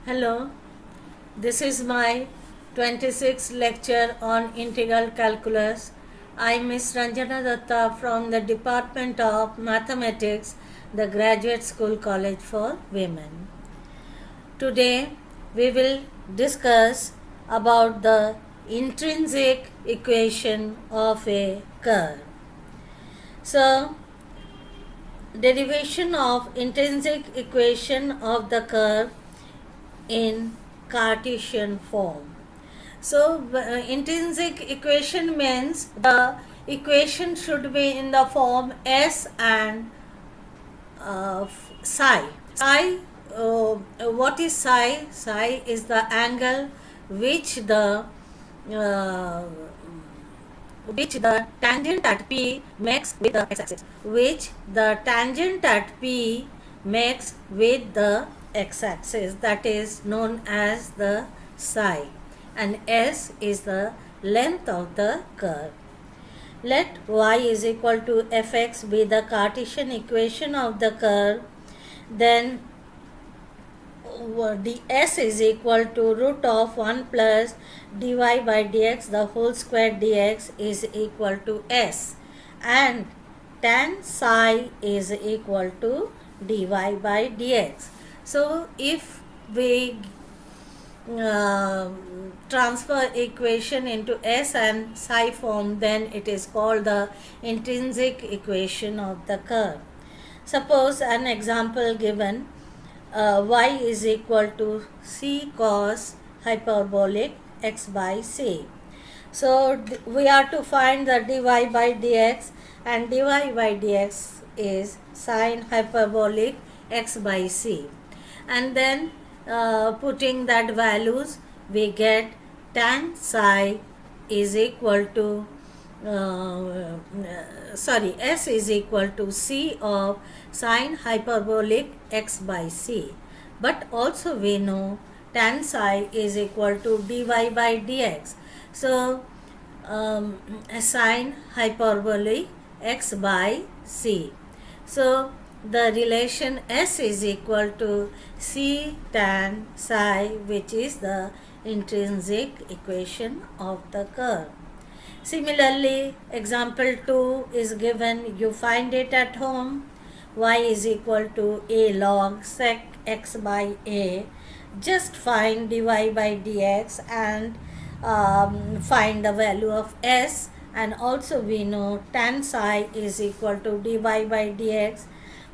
Hello, this is my 26th lecture on integral calculus. I am Ms. Ranjana Datta from the Department of Mathematics, the Graduate School College for Women. Today we will discuss about the intrinsic equation of a curve. So, derivation of intrinsic equation of the curve in Cartesian form. So, intrinsic equation means the equation should be in the form S and psi. What is psi? Psi is the angle which the tangent at P makes with the x-axis, which the tangent at P makes with the x-axis, that is known as the psi, and S is the length of the curve. Let y is equal to fx be the Cartesian equation of the curve, then ds is equal to root of 1 plus dy by dx the whole square dx is equal to s, and tan psi is equal to dy by dx. So if we transfer equation into s and psi form, then it is called the intrinsic equation of the curve. Suppose an example given, y is equal to c cos hyperbolic x by c. So we are to find the dy by dx, and dy by dx is sine hyperbolic x by c, and then putting that values we get tan psi is equal to s is equal to c of sine hyperbolic x by c, but also we know tan psi is equal to dy by dx. So sine hyperbolic x by c. So the relation s is equal to c tan psi, which is the intrinsic equation of the curve. Similarly, example 2 is given, you find it at home. Y is equal to a log sec x by a. Just find dy by dx and find the value of s, and also we know tan psi is equal to dy by dx.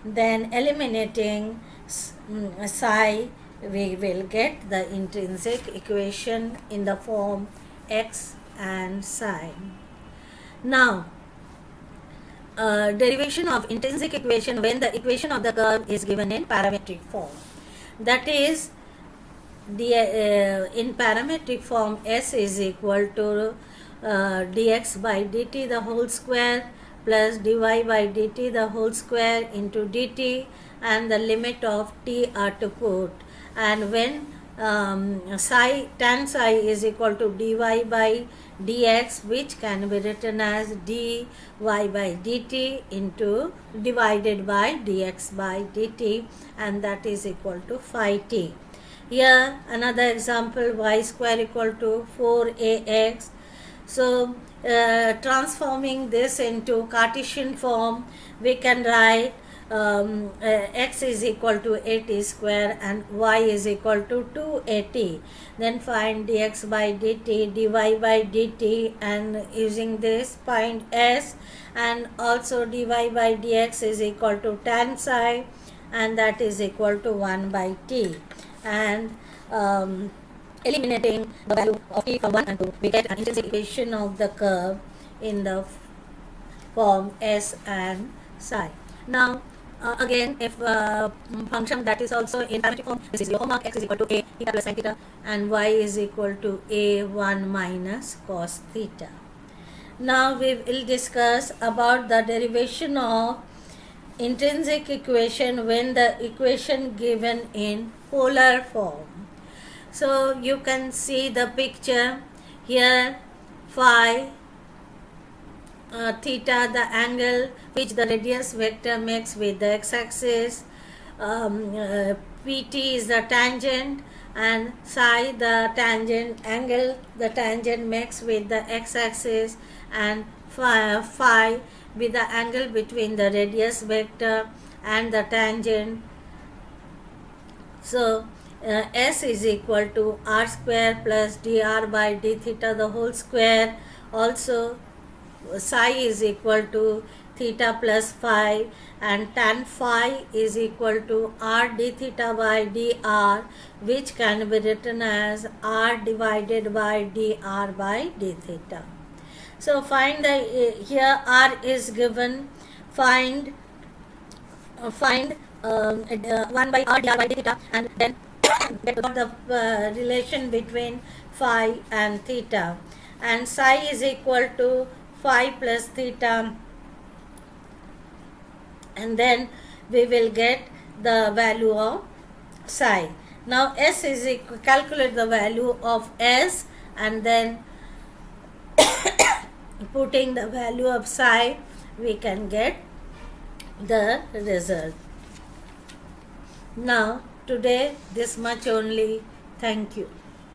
Then eliminating psi, we will get the intrinsic equation in the form x and psi. Now, derivation of intrinsic equation when the equation of the curve is given in parametric form. That is, in parametric form, s is equal to dx by dt the whole square plus dy by dt the whole square into dt, and the limit of t are to put, and when tan psi is equal to dy by dx, which can be written as dy by dt into divided by dx by dt, and that is equal to phi t. Here another example, y square equal to 4ax. So transforming this into Cartesian form, we can write x is equal to at square and y is equal to 2at. Then find dx by dt, dy by dt, and using this find s, and also dy by dx is equal to tan psi, and that is equal to 1 by t. And eliminating the value of t from 1 and 2, we get an intrinsic equation of the curve in the form s and psi. Now, again, if function that is also in parametric form, this is your homework, x is equal to a theta plus sin theta, and y is equal to a1 minus cos theta. Now we will discuss about the derivation of intrinsic equation when the equation given in polar form. So you can see the picture here, phi theta, the angle which the radius vector makes with the x-axis, pt is the tangent, and psi the tangent angle the tangent makes with the x-axis, and phi with the angle between the radius vector and the tangent. So S is equal to r square plus dr by d theta the whole square. Also psi is equal to theta plus phi, and tan phi is equal to r d theta by dr, which can be written as r divided by dr by d theta. So find the here r is given. Find 1 by r dr by d theta, and then get the relation between phi and theta, and psi is equal to phi plus theta, and then we will get the value of psi. Now S is equal, calculate the value of S, and then putting the value of psi, we can get the result. Now today this much only. Thank you.